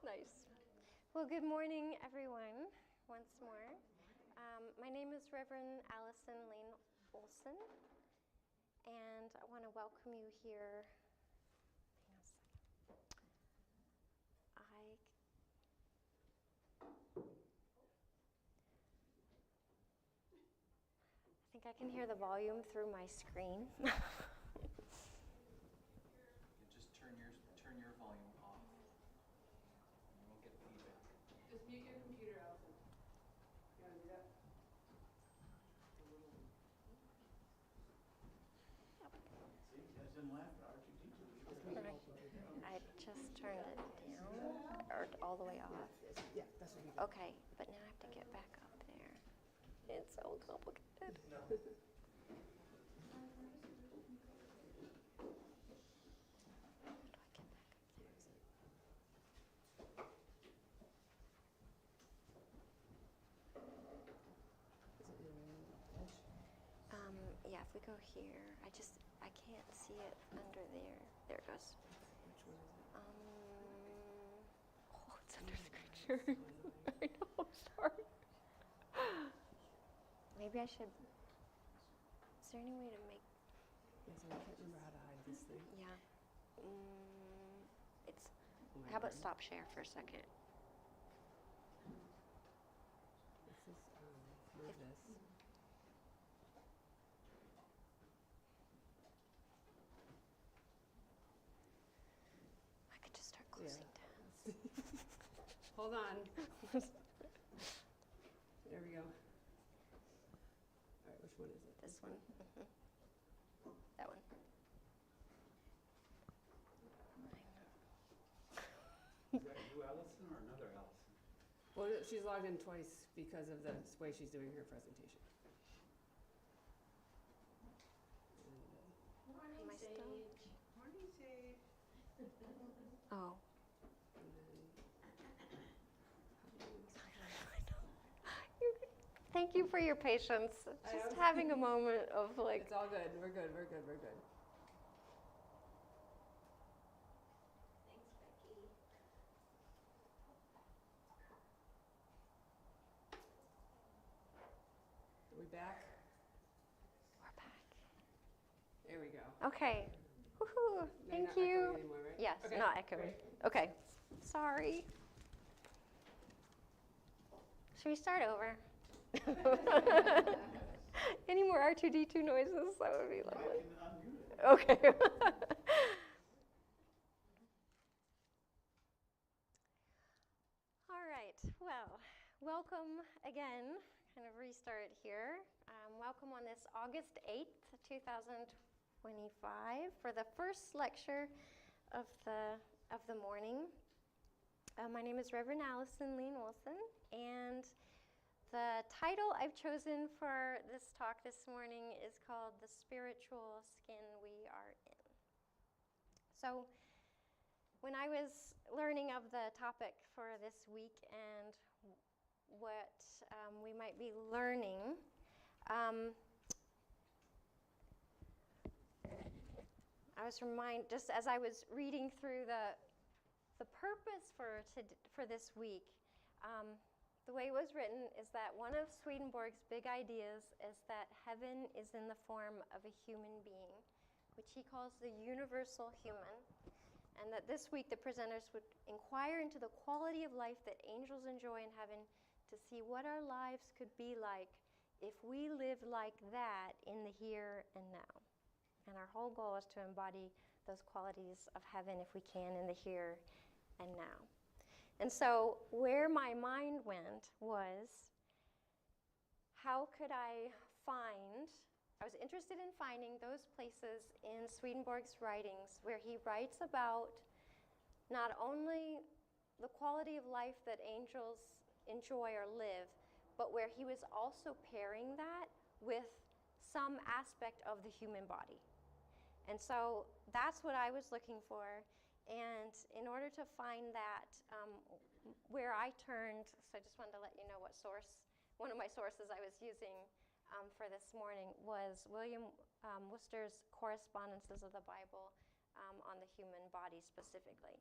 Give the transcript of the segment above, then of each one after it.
Nice. Well, good morning, everyone, once more. My name is Reverend Alison Lane-Olsen, and I want to welcome you here. Hang on a second. I think I can hear the volume through my screen. Just turn your volume off. You won't get feedback. Just mute your computer, Alison. You want to do that? See, you guys didn't laugh at R2D2. I just turned it down, or all the way off. Yeah, that's what we do. Okay, but now I have to get back up there. It's so complicated. No. How do I get back up there? Yeah, if we go here, I can't see it under there. There it goes. Which one is Oh, it's under scripture. I know, sorry. Maybe I should, is there any way to make, it? Yes, I can't remember how to hide this thing. yeah. How about stop share for a second? This is, move this. I could just start closing down. Hold on. There we go. All right, which one is it? This one. That one. Is that you, Alison, or another Alison? Well, she's logged in twice because of the way she's doing her presentation. And, Am I still? Morning, Sage. Oh. and then, Thank you for your patience. Just having a moment of like. it's all good. We're good. We're good. We're good. Thanks, Becky. Are we back? We're back. There we go. Okay. Woohoo. Now Thank you're not echoing you. anymore, right? Yes, Okay, not echoing. great. Okay. Sorry. Should we start over? Any more R2D2 noises? That would be I lovely. can unmute it. Okay. All right. Well, welcome again. Kind of restart here. Welcome on this August 8th, 2025, for the first lecture of the morning. My name is Reverend Alison Lane-Olsen, and the title I've chosen for this talk this morning is called The Spiritual Skin We Are In. So when I was learning of the topic for this week and what we might be learning, I was reminded, just as I was reading through the purpose for this week, the way it was written is that one of Swedenborg's big ideas is that heaven is in the form of a human being, which he calls the universal human, and that this week the presenters would inquire into the quality of life that angels enjoy in heaven to see what our lives could be like if we lived like that in the here and now. And our whole goal is to embody those qualities of heaven if we can in the here and now. And so where my mind went was, how could I was interested in finding those places in Swedenborg's writings where he writes about not only the quality of life that angels enjoy or live, but where he was also pairing that with some aspect of the human body. And so that's what I was looking for. And in order to find that, where I turned, so I just wanted to let you know what source, one of my sources I was using for this morning was William Worcester's Correspondences of the Bible on the human body specifically.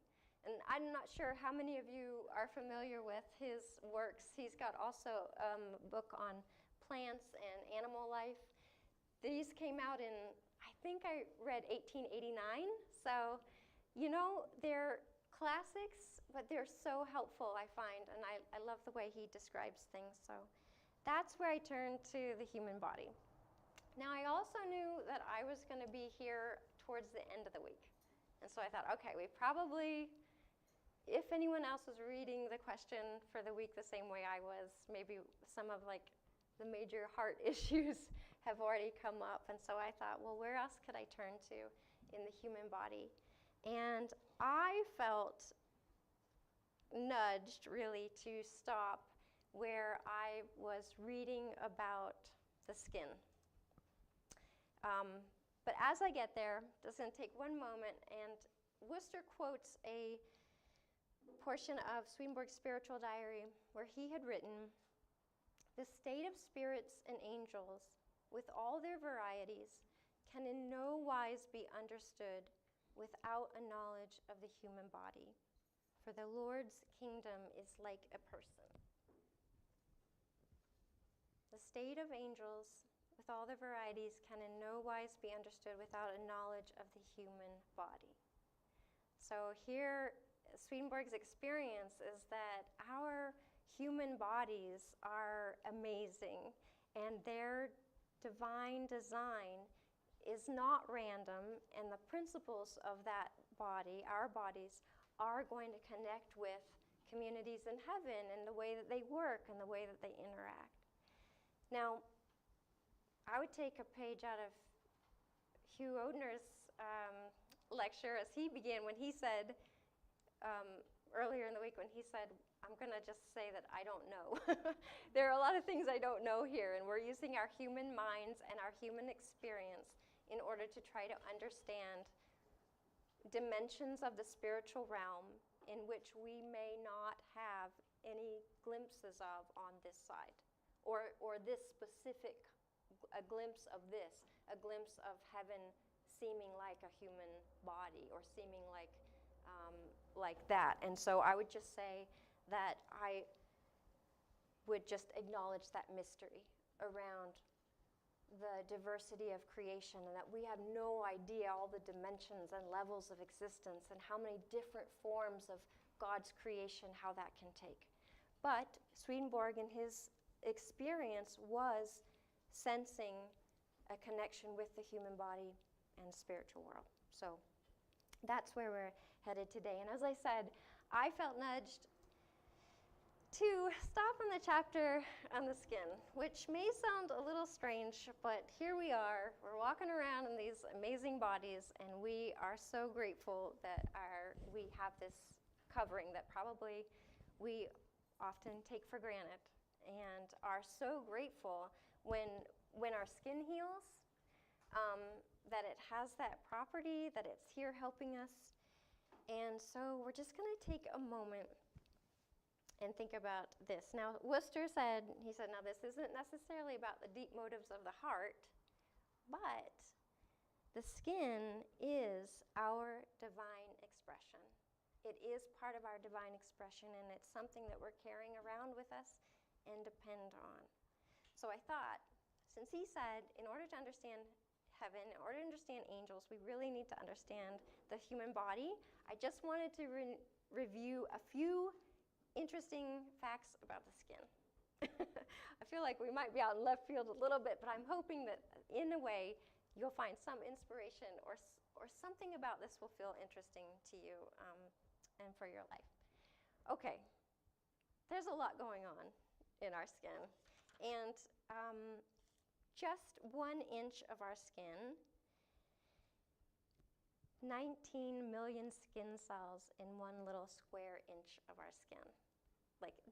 And I'm not sure how many of you are familiar with his works. He's got also a book on plants and animal life. These came out in, I think I read 1889. So, they're classics, but they're so helpful, I find. And I love the way he describes things. So that's where I turned to the human body. Now, I also knew that I was going to be here towards the end of the week. And so I thought, okay, we probably, if anyone else was reading the question for the week the same way I was, maybe some of the major heart issues have already come up. And so I thought, well, where else could I turn to in the human body? And I felt nudged really to stop where I was reading about the skin. But as I get there, it's going to take one moment, and Worcester quotes a portion of Swedenborg's spiritual diary where he had written, "The state of spirits and angels, with all their varieties, can in no wise be understood without a knowledge of the human body, for the Lord's kingdom is like a person." The state of angels, with all their varieties, can in no wise be understood without a knowledge of the human body. So here, Swedenborg's experience is that our human bodies are amazing, and their divine design is not random, and the principles of that body, our bodies, are going to connect with communities in heaven and the way that they work and the way that they interact. Now, I would take a page out of Hugh Oedner's lecture as he began when he said, earlier in the week when he said, I'm going to just say that I don't know. There are a lot of things I don't know here, and we're using our human minds and our human experience in order to try to understand dimensions of the spiritual realm in which we may not have any glimpses of on this side, or this specific, a glimpse of this, a glimpse of heaven seeming like a human body or seeming like that. And so I would just say that I would just acknowledge that mystery around the diversity of creation, and that we have no idea all the dimensions and levels of existence and how many different forms of God's creation, how that can take. But Swedenborg in his experience was sensing a connection with the human body and spiritual world. So that's where we're headed today. And as I said, I felt nudged to stop on the chapter on the skin, which may sound a little strange, but here we are. We're walking around in these amazing bodies, and we are so grateful that we have this covering that probably we often take for granted, and are so grateful when our skin heals, that it has that property, that it's here helping us. And so we're just going to take a moment and think about this. Now, Worcester said, now this isn't necessarily about the deep motives of the heart, but the skin is our divine expression. It is part of our divine expression, and it's something that we're carrying around with us and depend on. So I thought, since he said, in order to understand heaven, in order to understand angels, we really need to understand the human body, I just wanted to review a few interesting facts about the skin. I feel like we might be out in left field a little bit, but I'm hoping that in a way you'll find some inspiration or something about this will feel interesting to you and for your life. Okay, there's a lot going on in our skin, and just 1 inch of our skin, 19 million skin cells in 1 little square inch of our skin.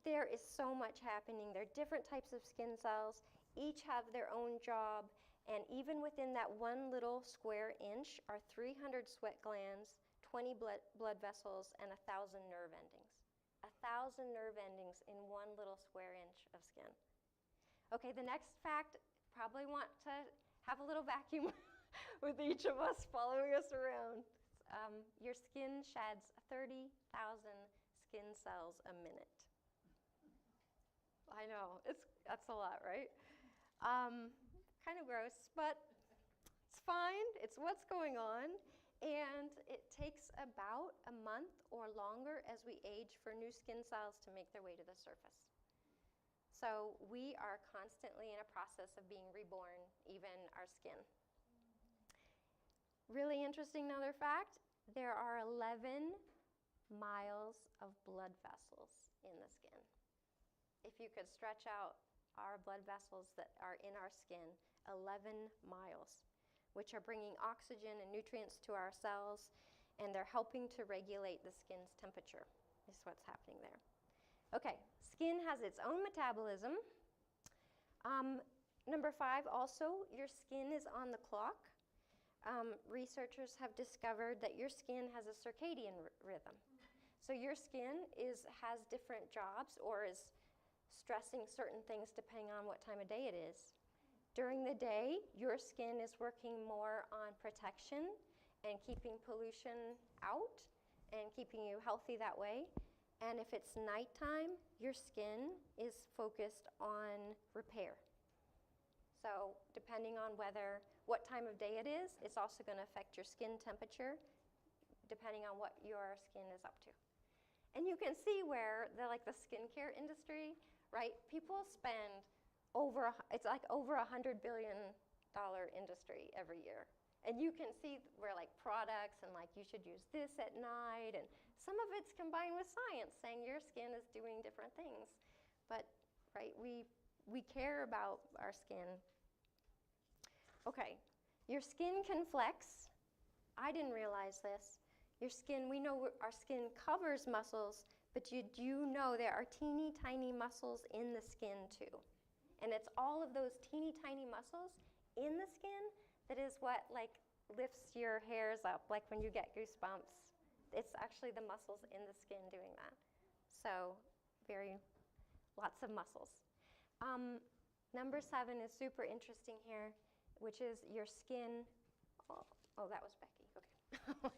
There is so much happening. There are different types of skin cells. Each have their own job. And even within that 1 little square inch are 300 sweat glands, 20 blood vessels, and 1,000 nerve endings. 1,000 nerve endings in 1 little square inch of skin. Okay, the next fact, probably want to have a little vacuum with each of us following us around. Your skin sheds 30,000 skin cells a minute. I know, that's a lot, right? Kind of gross, but it's fine. It's what's going on. And it takes about a month or longer as we age for new skin cells to make their way to the surface. So we are constantly in a process of being reborn, even our skin. Really interesting another fact, there are 11 miles of blood vessels in the skin. If you could stretch out our blood vessels that are in our skin, 11 miles, which are bringing oxygen and nutrients to our cells, and they're helping to regulate the skin's temperature, is what's happening there. Okay, skin has its own metabolism. Number 5, also, your skin is on the clock. Researchers have discovered that your skin has a circadian rhythm. So your skin has different jobs or is stressing certain things depending on what time of day it is. During the day, your skin is working more on protection and keeping pollution out and keeping you healthy that way. And if it's nighttime, your skin is focused on repair. So depending on what time of day it is, it's also going to affect your skin temperature depending on what your skin is up to. And you can see where the skincare industry, right? People spend it's like over $100 billion industry every year. And you can see where products and you should use this at night, and some of it's combined with science saying your skin is doing different things. But right, we care about our skin. Okay, your skin can flex. I didn't realize this. Your skin, we know our skin covers muscles, but you do know there are teeny tiny muscles in the skin too. And it's all of those teeny tiny muscles in the skin that is what lifts your hairs up, like when you get goosebumps. It's actually the muscles in the skin doing that. So lots of muscles. Number 7 is super interesting here, which is your skin. Oh, that was Becky. Okay.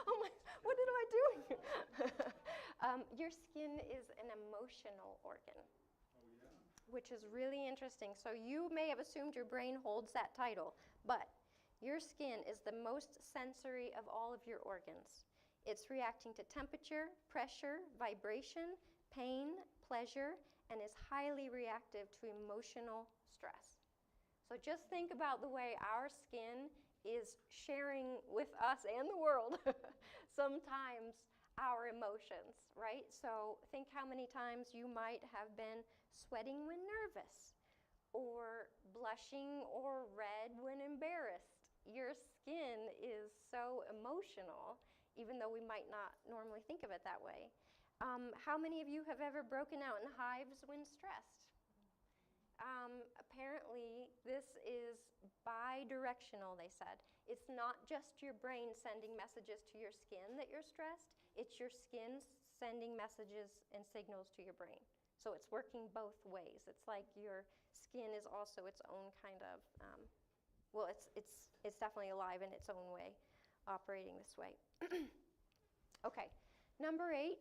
Oh my, what did I do? Your skin is an emotional organ. Which is really interesting. So you may have assumed your brain holds that title, but your skin is the most sensory of all of your organs. It's reacting to temperature, pressure, vibration, pain, pleasure, and is highly reactive to emotional stress. So just think about the way our skin is sharing with us and the world sometimes our emotions, right? So think how many times you might have been sweating when nervous, or blushing or red when embarrassed. Your skin is so emotional, even though we might not normally think of it that way. How many of you have ever broken out in hives when stressed? Apparently, this is bi-directional, they said. It's not just your brain sending messages to your skin that you're stressed, it's your skin sending messages and signals to your brain. So it's working both ways. It's like your skin is also its own kind of, it's definitely alive in its own way, operating this way. Okay, number 8.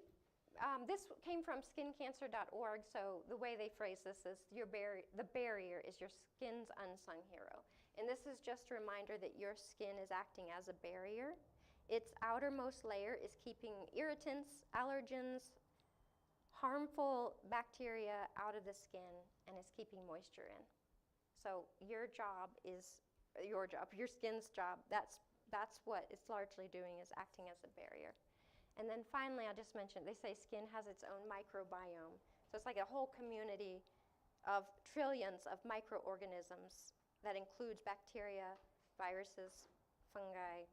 This came from skincancer.org, so the way they phrase this is the barrier is your skin's unsung hero. And this is just a reminder that your skin is acting as a barrier. Its outermost layer is keeping irritants, allergens, harmful bacteria out of the skin, and is keeping moisture in. So your skin's job, that's what it's largely doing, is acting as a barrier. And then finally, I just mentioned, they say skin has its own microbiome. So it's like a whole community of trillions of microorganisms that includes bacteria, viruses, fungi.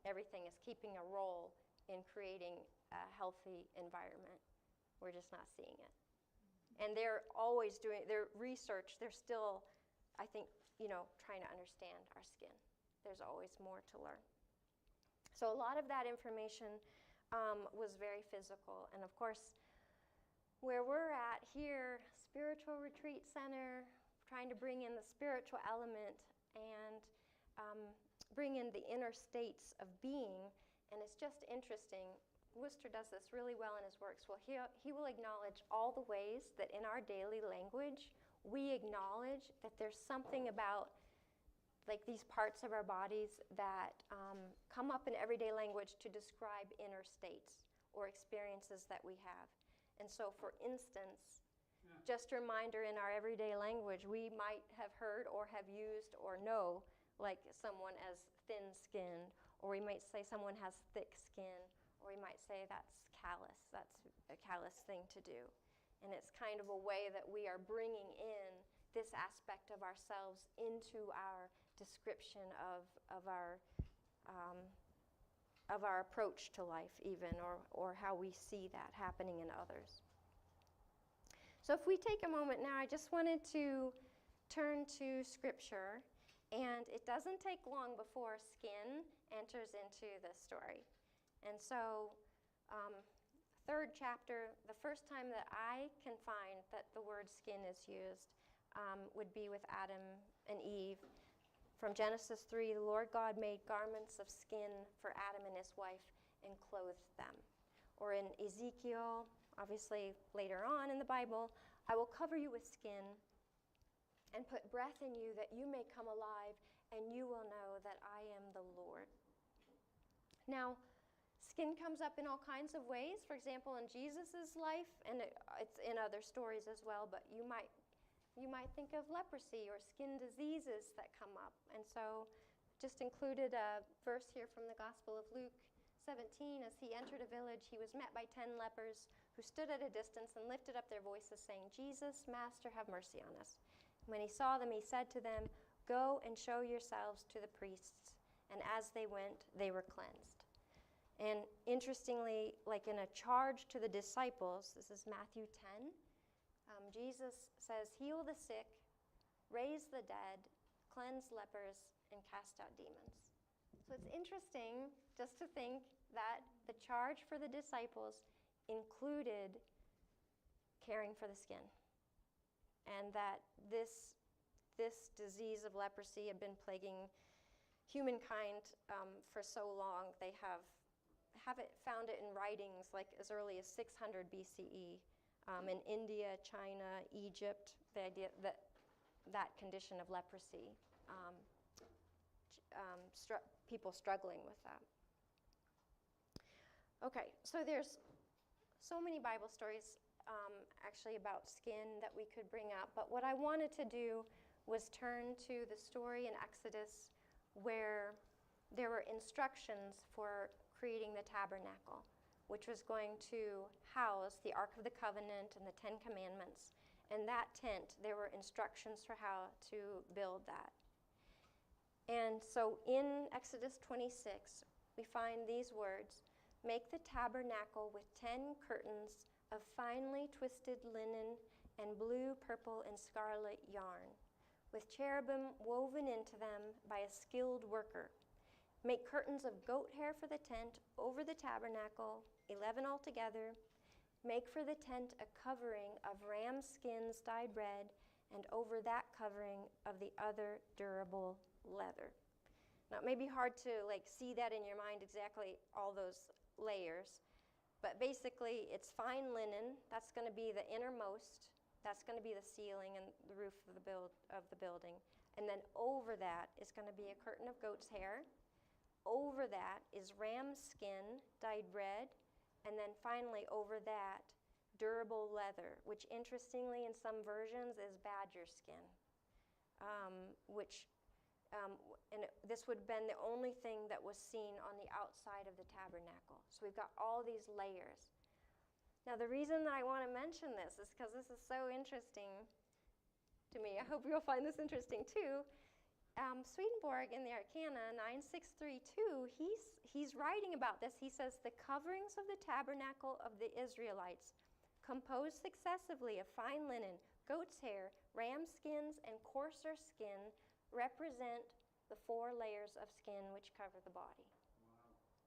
Everything is keeping a role in creating a healthy environment. We're just not seeing it. And they're always doing their research. They're still, I think, trying to understand our skin. There's always more to learn. So a lot of that information was very physical. And of course, where we're at here, Spiritual Retreat Center, trying to bring in the spiritual element and bring in the inner states of being. And it's just interesting. Worcester does this really well in his works. Well, he will acknowledge all the ways that in our daily language we acknowledge that there's something about like these parts of our bodies that come up in everyday language to describe inner states or experiences that we have. And so, for instance, just a reminder, in our everyday language, we might have heard or have used or know like someone as thin-skinned, or we might say someone has thick skin, or we might say that's callous. That's a callous thing to do. And it's kind of a way that we are bringing in this aspect of ourselves into our description of our approach to life even, or how we see that happening in others. So if we take a moment now, I just wanted to turn to Scripture, and it doesn't take long before skin enters into the story. And so, third chapter, the first time that I can find that the word skin is used would be with Adam and Eve. From Genesis 3, the Lord God made garments of skin for Adam and his wife and clothed them. Or in Ezekiel, obviously later on in the Bible, I will cover you with skin and put breath in you that you may come alive, and you will know that I am the Lord. Now, skin comes up in all kinds of ways. For example, in Jesus' life, and it's in other stories as well, but you might think of leprosy or skin diseases that come up. And so just included a verse here from the Gospel of Luke 17. As he entered a village, he was met by 10 lepers who stood at a distance and lifted up their voices, saying, Jesus, Master, have mercy on us. When he saw them, he said to them, Go and show yourselves to the priests. And as they went, they were cleansed. And interestingly, like in a charge to the disciples, this is Matthew 10, Jesus says, heal the sick, raise the dead, cleanse lepers, and cast out demons. So it's interesting just to think that the charge for the disciples included caring for the skin, and that this disease of leprosy had been plaguing humankind for so long. They have found it in writings like as early as 600 BCE in India, China, Egypt. The idea that condition of leprosy, people struggling with that. Okay, so there's so many Bible stories actually about skin that we could bring up, but what I wanted to do was turn to the story in Exodus where there were instructions for creating the tabernacle, which was going to house the Ark of the Covenant and the 10 Commandments. And that tent, there were instructions for how to build that. And so in Exodus 26, we find these words, make the tabernacle with 10 curtains of finely twisted linen and blue, purple, and scarlet yarn, with cherubim woven into them by a skilled worker. Make curtains of goat hair for the tent over the tabernacle, 11 altogether. Make for the tent a covering of ram skins dyed red, and over that covering of the other durable leather. Now, it may be hard to see that in your mind exactly all those layers, but basically it's fine linen. That's going to be the innermost. That's going to be the ceiling and the roof of the building. And then over that is going to be a curtain of goat's hair. Over that is ram skin dyed red. And then finally over that, durable leather, which interestingly in some versions is badger skin, this would have been the only thing that was seen on the outside of the tabernacle. So we've got all these layers. Now the reason that I want to mention this is because this is so interesting to me. I hope you'll find this interesting too. Swedenborg in the Arcana 9632, he's writing about this. He says, the coverings of the tabernacle of the Israelites, composed successively of fine linen, goat's hair, ram skins, and coarser skin, represent the 4 layers of skin which cover the body.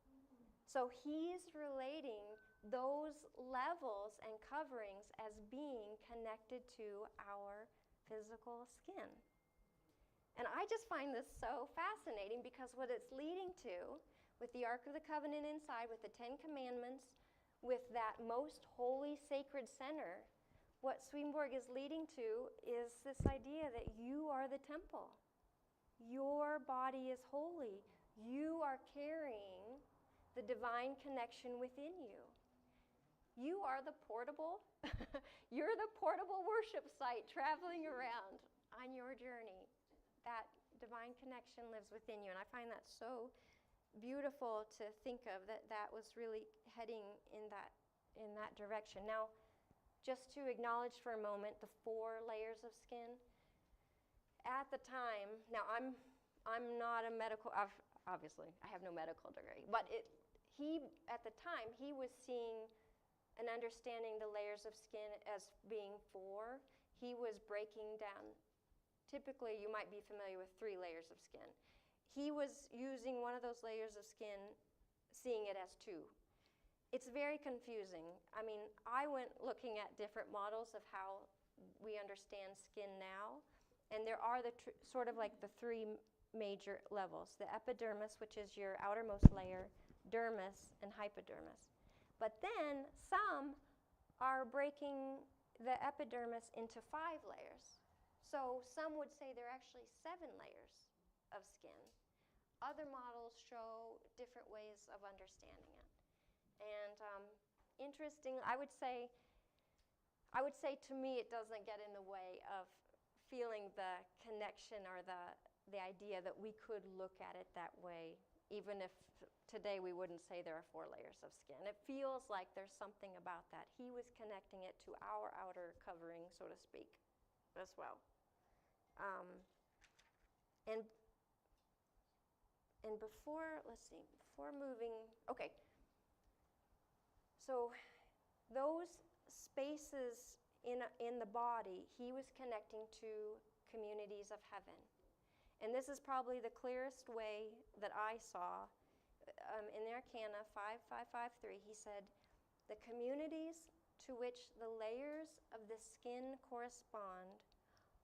Wow. So he's relating those levels and coverings as being connected to our physical skin. And I just find this so fascinating because what it's leading to, with the Ark of the Covenant inside, with the Ten Commandments, with that most holy, sacred center, what Swedenborg is leading to is this idea that you are the temple. Your body is holy. You are carrying the divine connection within you. You are the portable, you're the portable worship site traveling around on your journey. That divine connection lives within you. And I find that so beautiful to think of, that was really heading in that direction. Now, just to acknowledge for a moment the 4 layers of skin. At the time, now I'm not a medical, obviously, I have no medical degree, but at the time, he was seeing and understanding the layers of skin as being 4. He was breaking down. Typically, you might be familiar with 3 layers of skin. He was using one of those layers of skin, seeing it as 2. It's very confusing. I mean, I went looking at different models of how we understand skin now, and there are sort of like the 3 major levels. The epidermis, which is your outermost layer, dermis, and hypodermis. But then some are breaking the epidermis into 5 layers. So some would say there are actually 7 layers of skin. Other models show different ways of understanding it. And interesting, I would say to me it doesn't get in the way of feeling the connection or the idea that we could look at it that way, even if today we wouldn't say there are 4 layers of skin. It feels like there's something about that. He was connecting it to our outer covering, so to speak, as well. And before moving, okay. So those spaces in the body, he was connecting to communities of heaven. And this is probably the clearest way that I saw. In the Arcana 5553, he said, the communities to which the layers of the skin correspond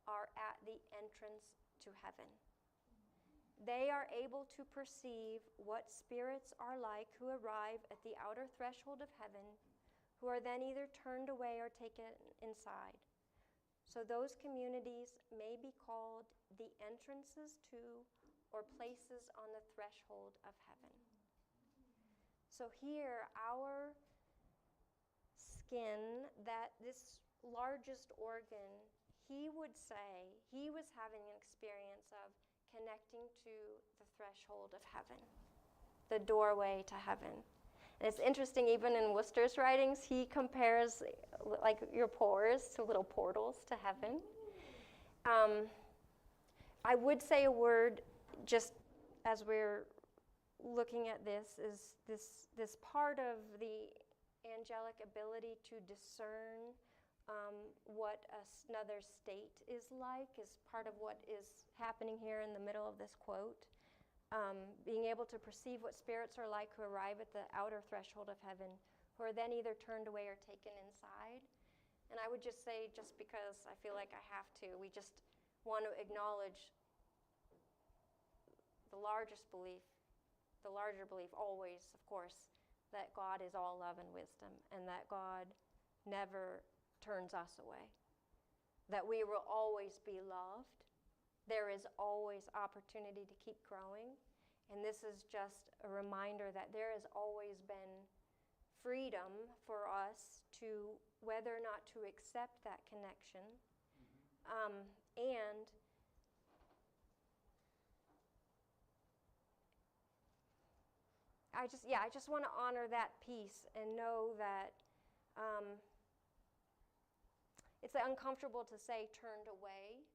are at the entrance to heaven. They are able to perceive what spirits are like who arrive at the outer threshold of heaven, who are then either turned away or taken inside. So those communities may be called the entrances to or places on the threshold of heaven. So here, our skin, that this largest organ, he would say he was having an experience of connecting to the threshold of heaven, the doorway to heaven. And it's interesting, even in Worcester's writings, he compares like your pores to little portals to heaven. I would say a word just as we're looking at this is this part of the angelic ability to discern what another state is like is part of what is happening here in the middle of this quote. Being able to perceive what spirits are like who arrive at the outer threshold of heaven, who are then either turned away or taken inside. And I would just say, just because I feel like I have to, we just want to acknowledge the larger belief always, of course, that God is all love and wisdom, and that God never turns us away, that we will always be loved. There is always opportunity to keep growing, and this is just a reminder that there has always been freedom for us to whether or not to accept that connection. And I just want to honor that piece and know that it's uncomfortable to say turned away.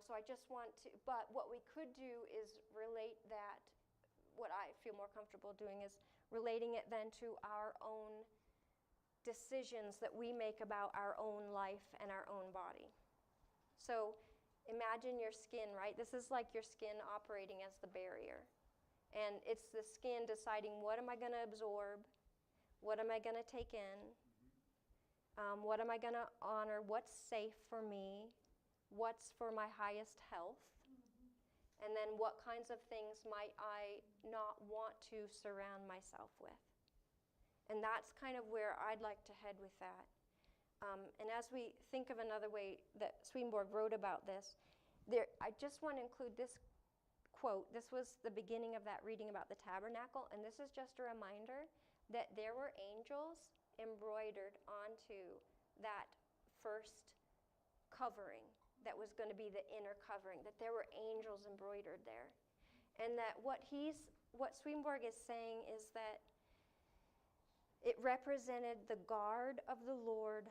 So I just want to, but what we could do is relate that, what I feel more comfortable doing is relating it then to our own decisions that we make about our own life and our own body. So imagine your skin, right? This is like your skin operating as the barrier. And it's the skin deciding, what am I going to absorb? What am I going to take in? What am I going to honor? What's safe for me? what's for my highest health, and then what kinds of things might I not want to surround myself with. And that's kind of where I'd like to head with that. And as we think of another way that Swedenborg wrote about this, I just want to include this quote. This was the beginning of that reading about the tabernacle, and this is just a reminder that there were angels embroidered onto that first covering that was going to be the inner covering, that there were angels embroidered there. And that what Swedenborg is saying is that it represented the guard of the Lord,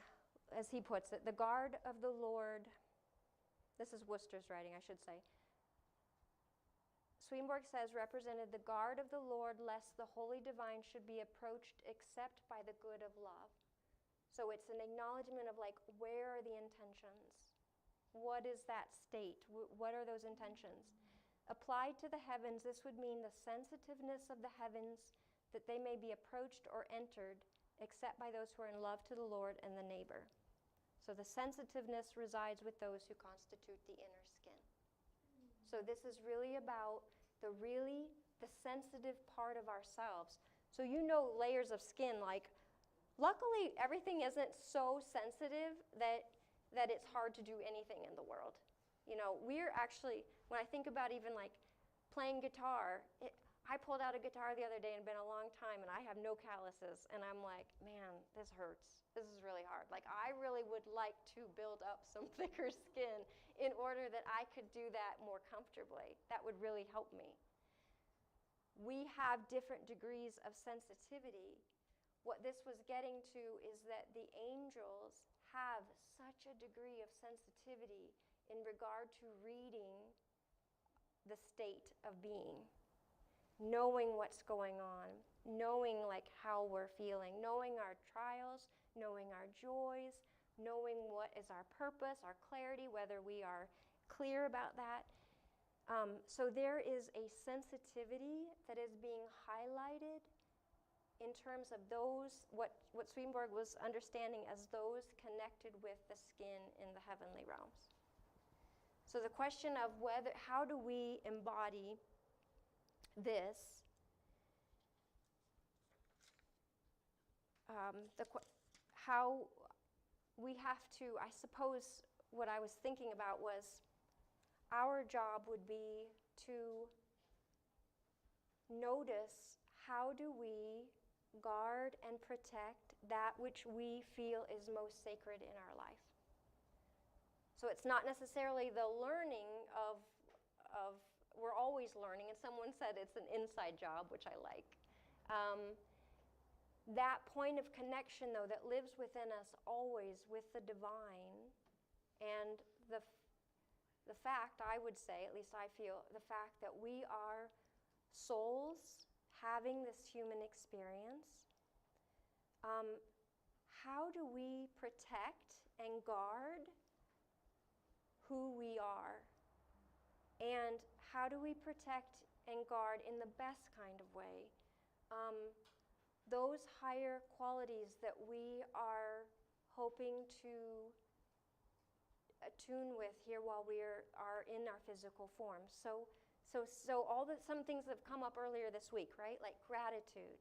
as he puts it, the guard of the Lord. This is Worcester's writing, I should say. Swedenborg says, represented the guard of the Lord, lest the holy divine should be approached except by the good of love. So it's an acknowledgement of, like, where are the intentions? What is that state? What are those intentions? Applied to the heavens, this would mean the sensitiveness of the heavens, that they may be approached or entered except by those who are in love to the Lord and the neighbor. So the sensitiveness resides with those who constitute the inner skin. So this is really about the sensitive part of ourselves. So layers of skin, like, luckily everything isn't so sensitive that it's hard to do anything in the world. We're actually, when I think about even like playing guitar, I pulled out a guitar the other day and been a long time, and I have no calluses, and I'm like, man, this hurts. This is really hard. Like, I really would like to build up some thicker skin in order that I could do that more comfortably. That would really help me. We have different degrees of sensitivity. What this was getting to is that the angels have such a degree of sensitivity in regard to reading the state of being, knowing what's going on, knowing like how we're feeling, knowing our trials, knowing our joys, knowing what is our purpose, our clarity, whether we are clear about that. So there is a sensitivity that is being highlighted in terms of those, what Swedenborg was understanding as those connected with the skin in the heavenly realms. So the question of how do we embody this, how we have to, I suppose what I was thinking about was our job would be to notice how do we guard and protect that which we feel is most sacred in our life. So it's not necessarily the learning of we're always learning, and someone said it's an inside job, which I like. That point of connection, though, that lives within us always with the divine, and the fact, I would say, at least I feel, the fact that we are souls having this human experience. How do we protect and guard who we are? And how do we protect and guard in the best kind of way those higher qualities that we are hoping to attune with here while we are in our physical form? So some things that have come up earlier this week, right? Like gratitude,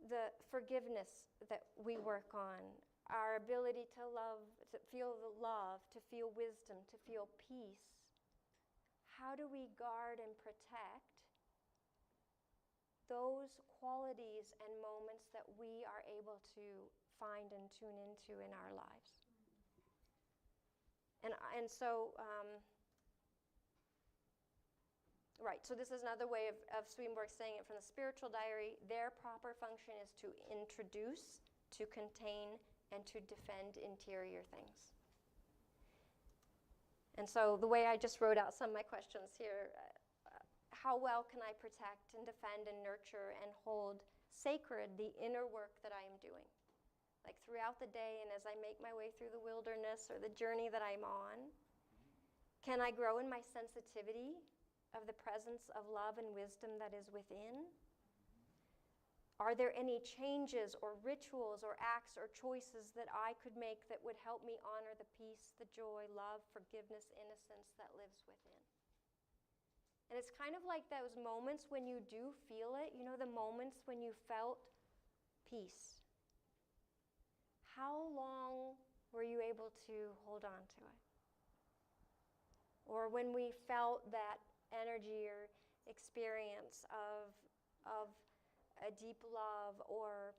the forgiveness that we work on, our ability to love, to feel the love, to feel wisdom, to feel peace. How do we guard and protect those qualities and moments that we are able to find and tune into in our lives? And so, right, so this is another way of Swedenborg saying it from the spiritual diary. Their proper function is to introduce, to contain, and to defend interior things. And so the way I just wrote out some of my questions here, how well can I protect and defend and nurture and hold sacred the inner work that I am doing? Like throughout the day and as I make my way through the wilderness or the journey that I'm on, can I grow in my sensitivity of the presence of love and wisdom that is within? Are there any changes or rituals or acts or choices that I could make that would help me honor the peace, the joy, love, forgiveness, innocence that lives within? And it's kind of like those moments when you do feel it, you know, the moments when you felt peace. How long were you able to hold on to it? Or when we felt that energy or experience of a deep love, or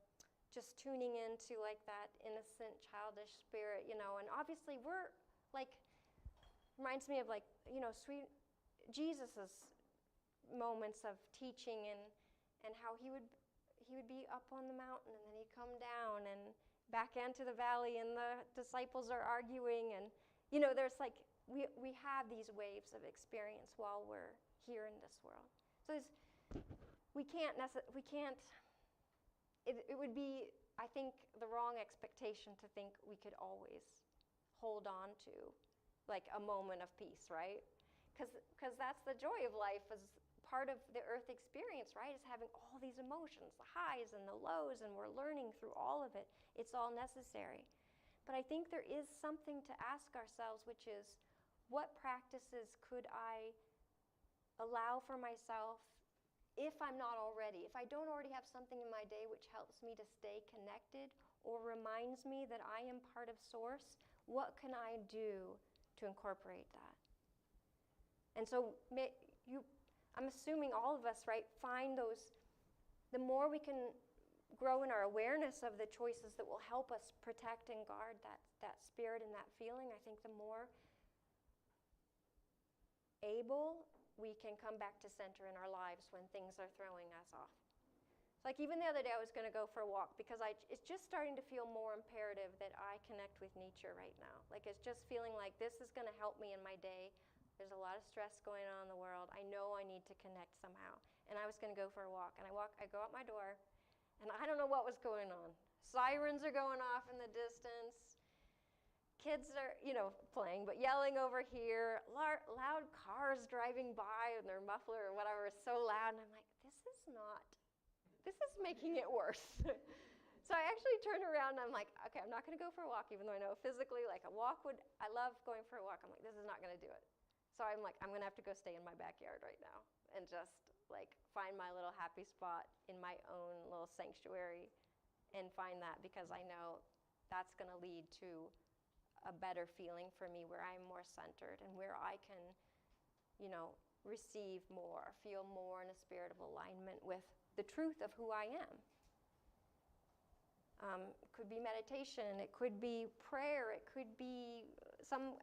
just tuning into like that innocent, childish spirit, you know. And obviously we're like, reminds me of like, you know, sweet Jesus's moments of teaching and how he would be up on the mountain and then he'd come down and back into the valley and the disciples are arguing, and you know, there's like we have these waves of experience while we're here in this world. So it would be, I think, the wrong expectation to think we could always hold on to like a moment of peace, right? Because that's the joy of life, is part of the earth experience, right? Is having all these emotions, the highs and the lows, and we're learning through all of it. It's all necessary. But I think there is something to ask ourselves, which is, what practices could I allow for myself if I'm not already, if I don't already have something in my day which helps me to stay connected or reminds me that I am part of Source? What can I do to incorporate that? And so I'm assuming all of us, right, find those, the more we can grow in our awareness of the choices that will help us protect and guard that spirit and that feeling, I think the more able we can come back to center in our lives when things are throwing us off. Like even the other day I was going to go for a walk because it's just starting to feel more imperative that I connect with nature right now. Like it's just feeling like this is going to help me in my day. There's a lot of stress going on in the world. I know I need to connect somehow. And I was going to go for a walk. And I go out my door, and I don't know what was going on. Sirens are going off in the distance. Kids are, you know, playing, but yelling over here. Loud cars driving by, and their muffler or whatever is so loud. And I'm like, this is making it worse. So I actually turned around and I'm like, okay, I'm not going to go for a walk, even though I know physically, like a walk I love going for a walk. I'm like, this is not going to do it. So I'm like, I'm going to have to go stay in my backyard right now and just like find my little happy spot in my own little sanctuary and find that, because I know that's going to lead to a better feeling for me, where I'm more centered and where I can, you know, receive more, feel more in a spirit of alignment with the truth of who I am. It could be meditation, it could be prayer, it could be some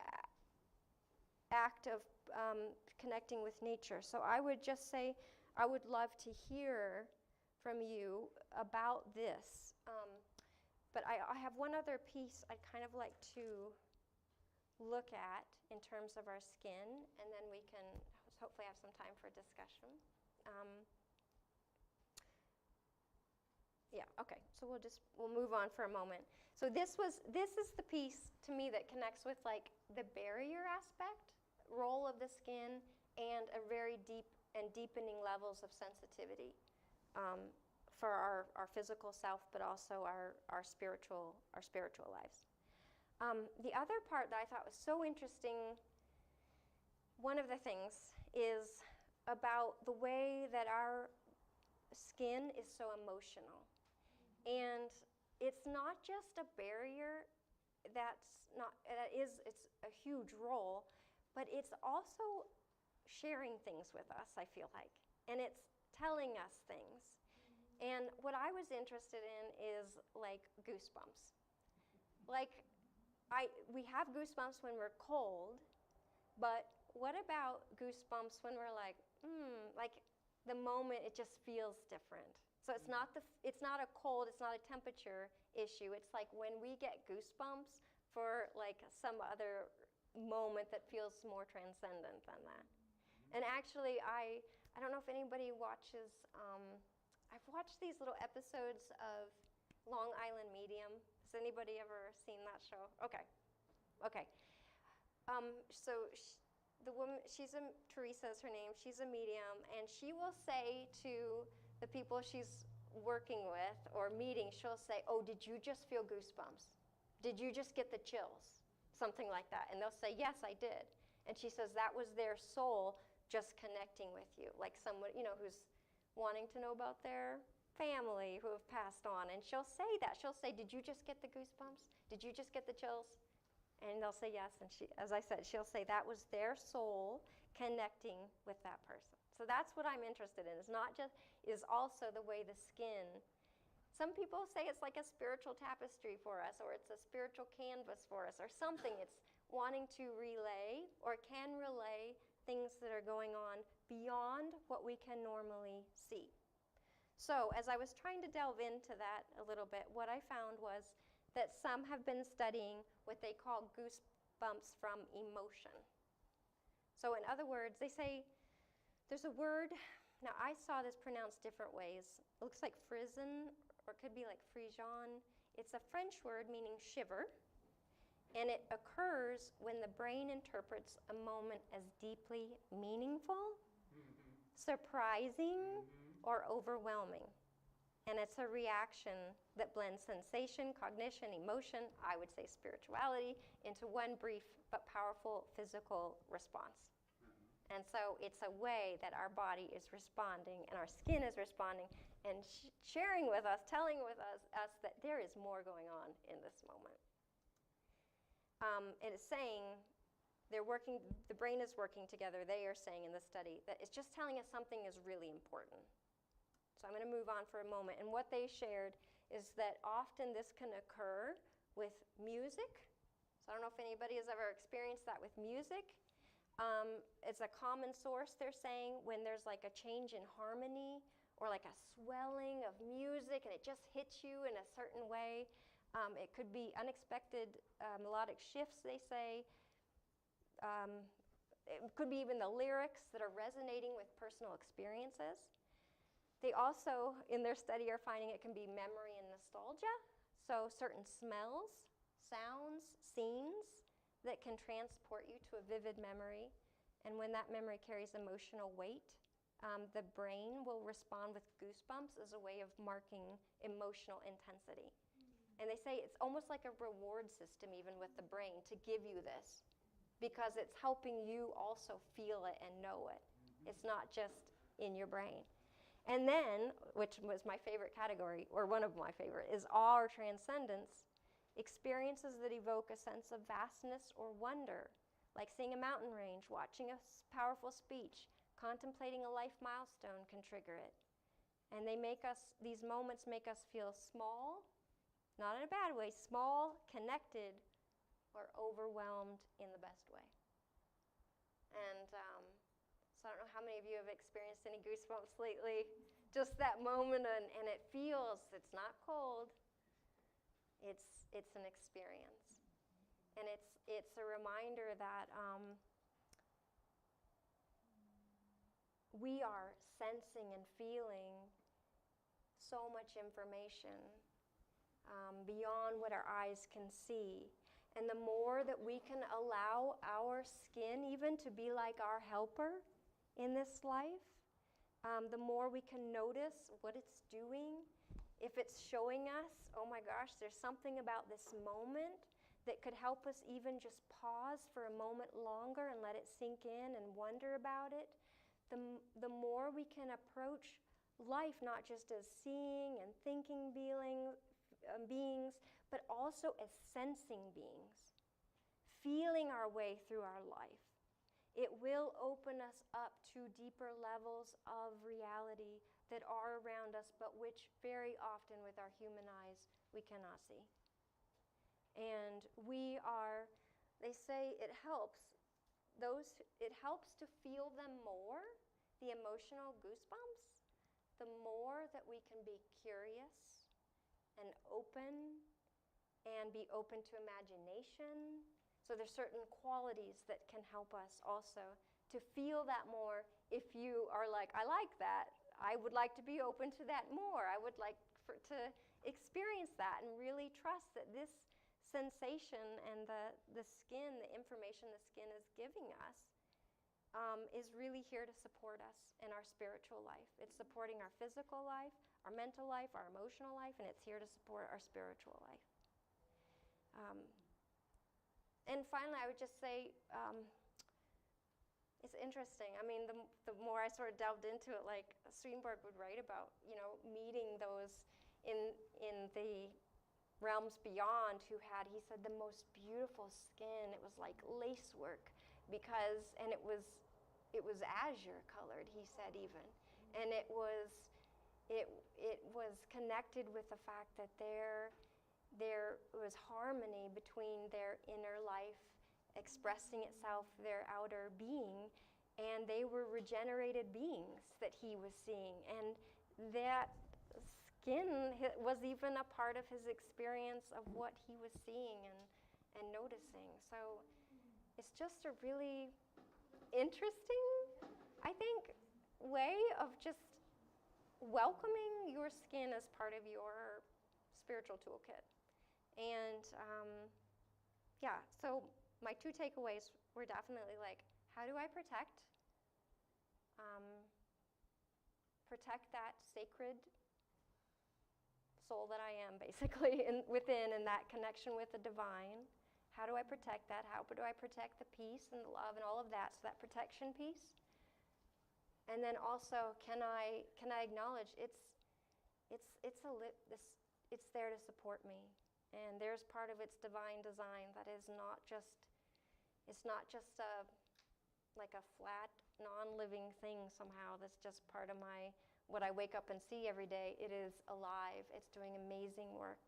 act of connecting with nature. So I would just say, I would love to hear from you about this. But I have one other piece I'd kind of like to look at in terms of our skin, and then we can hopefully have some time for discussion. Yeah, okay, so we'll move on for a moment. So this is the piece to me that connects with like the barrier aspect, role of the skin, and a very deep and deepening levels of sensitivity for our physical self, but also our spiritual lives. The other part that I thought was so interesting, one of the things is about the way that our skin is so emotional. And it's not just a barrier it's a huge role, but it's also sharing things with us, I feel like. And it's telling us things. And what I was interested in is like goosebumps. Like we have goosebumps when we're cold, but what about goosebumps when we're like the moment it just feels different? So it's not a cold, it's not a temperature issue. It's like when we get goosebumps for like some other moment that feels more transcendent than that. And actually, I don't know if anybody watches, I've watched these little episodes of Long Island Medium. Has anybody ever seen that show? Okay. So the woman, Teresa is her name, she's a medium, and she will say to the people she's working with or meeting, she'll say, oh, did you just feel goosebumps? Did you just get the chills? Something like that. And they'll say, yes, I did. And she says that was their soul just connecting with you, like someone, who's wanting to know about their family who have passed on. And she'll say that. She'll say, did you just get the goosebumps? Did you just get the chills? And they'll say yes. And she, as I said, she'll say that was their soul connecting with that person. So that's what I'm interested in. It's not just, is also the way the skin. Some people say it's like a spiritual tapestry for us, or it's a spiritual canvas for us, or something. It's wanting to relay, or can relay, things that are going on beyond what we can normally see. So as I was trying to delve into that a little bit, what I found was that some have been studying what they call goosebumps from emotion. So in other words, they say there's a word, now I saw this pronounced different ways. It looks like frisson, or it could be like frijon. It's a French word meaning shiver, and it occurs when the brain interprets a moment as deeply meaningful, surprising, or overwhelming. And it's a reaction that blends sensation, cognition, emotion, I would say spirituality, into one brief but powerful physical response. And so it's a way that our body is responding and our skin is responding and sharing with us, telling with us that there is more going on in this moment. And it's saying they're working, the brain is working together, they are saying in the study that it's just telling us something is really important. So I'm going to move on for a moment. And what they shared is that often this can occur with music. So I don't know if anybody has ever experienced that with music. It's a common source, they're saying, when there's like a change in harmony or like a swelling of music and it just hits you in a certain way. It could be unexpected melodic shifts, they say. It could be even the lyrics that are resonating with personal experiences. They also, in their study, are finding it can be memory and nostalgia. So certain smells, sounds, scenes that can transport you to a vivid memory. And when that memory carries emotional weight, the brain will respond with goosebumps as a way of marking emotional intensity. And they say it's almost like a reward system even with the brain to give you this, because it's helping you also feel it and know it. It's not just in your brain. And then, which was my favorite category, or one of my favorite, is awe or transcendence. Experiences that evoke a sense of vastness or wonder, like seeing a mountain range, watching a powerful speech, contemplating a life milestone can trigger it. And these moments make us feel small, not in a bad way, small, connected, or overwhelmed in the best way. And so I don't know how many of you have experienced any goosebumps lately. Just that moment, and it feels, it's not cold. It's an experience. And it's a reminder that we are sensing and feeling so much information beyond what our eyes can see. And the more that we can allow our skin even to be like our helper in this life, the more we can notice what it's doing. If it's showing us, oh my gosh, there's something about this moment that could help us even just pause for a moment longer and let it sink in and wonder about it, the more we can approach life not just as seeing and thinking beings, but also as sensing beings, feeling our way through our life. It will open us up to deeper levels of reality that are around us, but which very often with our human eyes we cannot see. And they say it helps to feel them more, the emotional goosebumps, the more that we can be curious and open and be open to imagination. So there's certain qualities that can help us also to feel that more. If you are like, I like that, I would like to be open to that more. I would like to experience that and really trust that this sensation and the skin, the information the skin is giving us, is really here to support us in our spiritual life. It's supporting our physical life, our mental life, our emotional life, and it's here to support our spiritual life. And finally, I would just say, it's interesting. I mean, the more I sort of delved into it, like Swedenborg would write about, meeting those in the realms beyond who had, he said, the most beautiful skin. It was like lace work and it was azure colored, he said even. And it was connected with the fact that there was harmony between their inner life expressing itself, their outer being, and they were regenerated beings that he was seeing. And that skin was even a part of his experience of what he was seeing and noticing. So it's just a really interesting, I think, way of just welcoming your skin as part of your spiritual toolkit. And so my 2 takeaways were definitely like, how do I protect that sacred soul that I am, basically, within, and that connection with the divine? How do I protect that? How do I protect the peace and the love and all of that? So that protection piece. And then also, can I acknowledge it's there to support me, and there's part of its divine design that is not just like a flat, non-living thing somehow that's just part of what I wake up and see every day. It is alive. It's doing amazing work,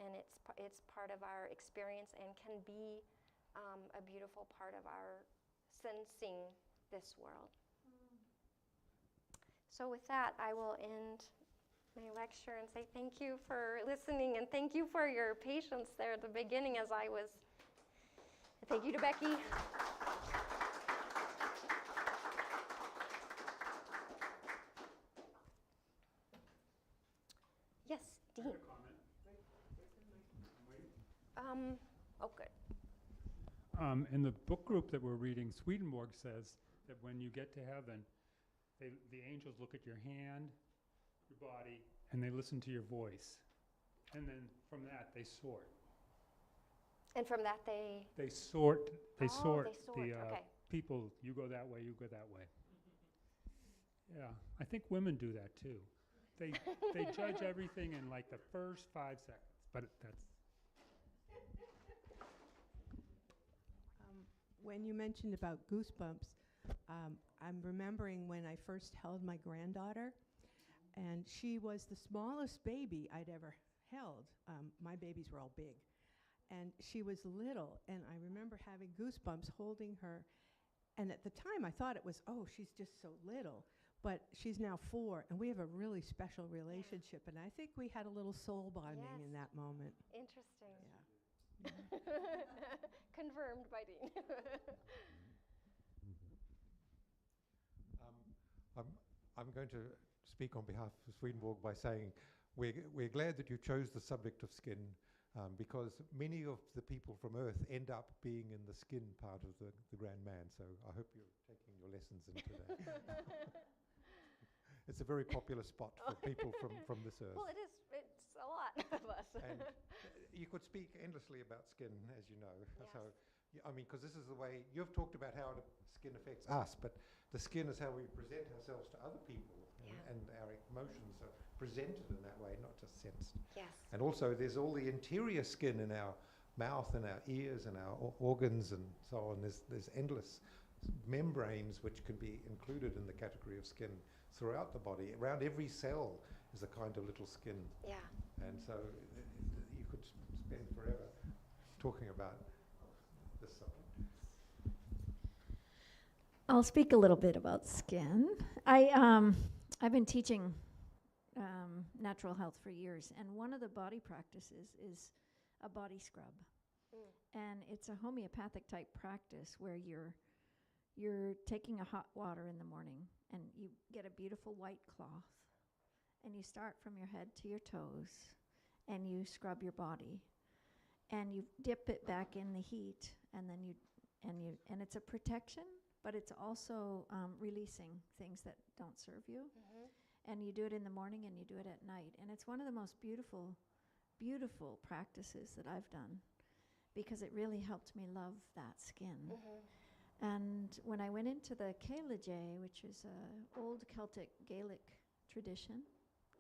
and it's part of our experience and can be a beautiful part of our sensing this world. So with that, I will end my lecture and say thank you for listening, and thank you for your patience there at the beginning as I was. Thank you to Becky. Yes, Dean. I have a comment. I'm waiting. Oh, good. In the book group that we're reading, Swedenborg says that when you get to heaven, the angels look at your hand, your body, and they listen to your voice. And then from that, they sort. And from that They sort the okay. people. You go that way, you go that way. Yeah, I think women do that too. They judge everything in like the first 5 seconds, but that's. When you mentioned about goosebumps, I'm remembering when I first held my granddaughter, and she was the smallest baby I'd ever held. My babies were all big. And she was little, and I remember having goosebumps holding her. And at the time, I thought it was, oh, she's just so little. But she's now 4, and we have a really special relationship. And I think we had a little soul bonding in that moment. Interesting. Yeah. Confirmed by Dean. I'm going to speak on behalf of Swedenborg by saying we're glad that you chose the subject of skin, because many of the people from Earth end up being in the skin part of the Grand Man. So I hope you're taking your lessons into that. It's a very popular spot for people from this Earth. Well, it is. It's a lot of us. And you could speak endlessly about skin, as you know. Yes. So, I mean, because this is the way you've talked about how the skin affects us, but the skin is how we present ourselves to other people, and our emotions are presented in that way, not just sensed. Yes. And also, there's all the interior skin in our mouth and our ears and our organs and so on. There's endless membranes which can be included in the category of skin throughout the body. Around every cell is a kind of little skin. Yeah. And so you could spend forever talking about this subject. I'll speak a little bit about skin. I've been teaching natural health for years, and one of the body practices is a body scrub. And it's a homeopathic type practice where you're taking a hot water in the morning, and you get a beautiful white cloth, and you start from your head to your toes, and you scrub your body, and you dip it back in the heat, and then and it's a protection, but it's also releasing things that don't serve you. And you do it in the morning and you do it at night. And it's one of the most beautiful, beautiful practices that I've done because it really helped me love that skin. And when I went into the Caelage, which is an old Celtic Gaelic tradition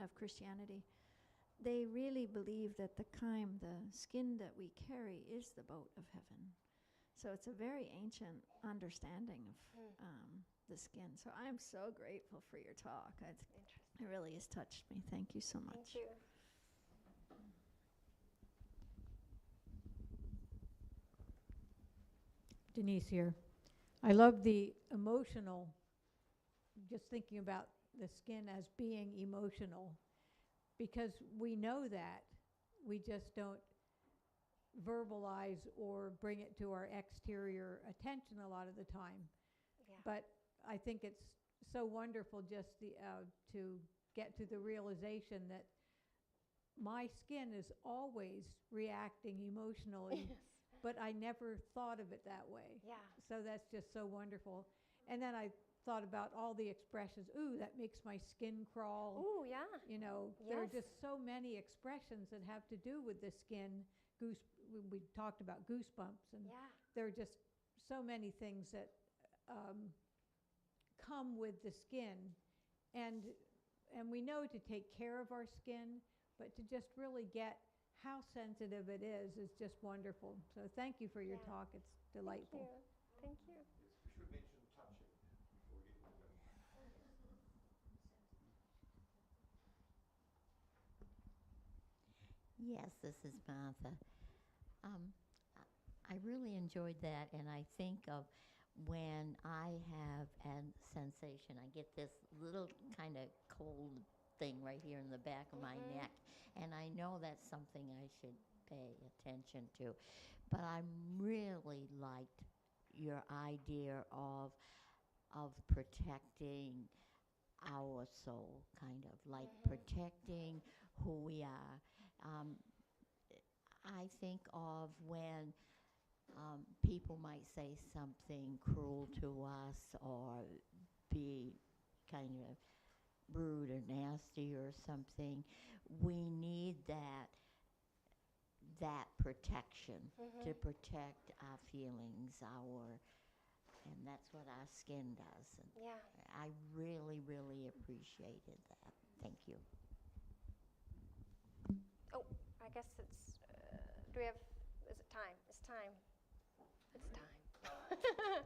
of Christianity, they really believe that the skin that we carry, is the boat of heaven. So it's a very ancient understanding of the skin. So I'm so grateful for your talk. It really has touched me. Thank you so much. Thank you. Denise here. I love the emotional, just thinking about the skin as being emotional, because we know that. We just don't verbalize or bring it to our exterior attention a lot of the time. Yeah. But I think it's so wonderful just to get to the realization that my skin is always reacting emotionally, Yes. but I never thought of it that way. Yeah. So that's just so wonderful. And then I thought about all the expressions. Ooh, that makes my skin crawl. Ooh, yeah. You know, there are Yes. just so many expressions that have to do with the skin. We talked about goosebumps, and Yeah. there are just so many things that come with the skin. And we know to take care of our skin, but to just really get how sensitive it is just wonderful. So thank you for your Yeah. talk. It's delightful. Thank you. Yes, we should mention touching before we get into Yes, this is Martha. I really enjoyed that, and I think of when I have a sensation, I get this little kind of cold thing right here in the back of my neck, and I know that's something I should pay attention to. But I really liked your idea of protecting our soul, kind of like protecting who we are. I think of when people might say something cruel to us or be kind of rude or nasty or something. We need that protection to protect our feelings, and that's what our skin does. And Yeah. I really, really appreciated that. Thank you. Oh, I guess it's, do we have, is it time? It's time. It's time.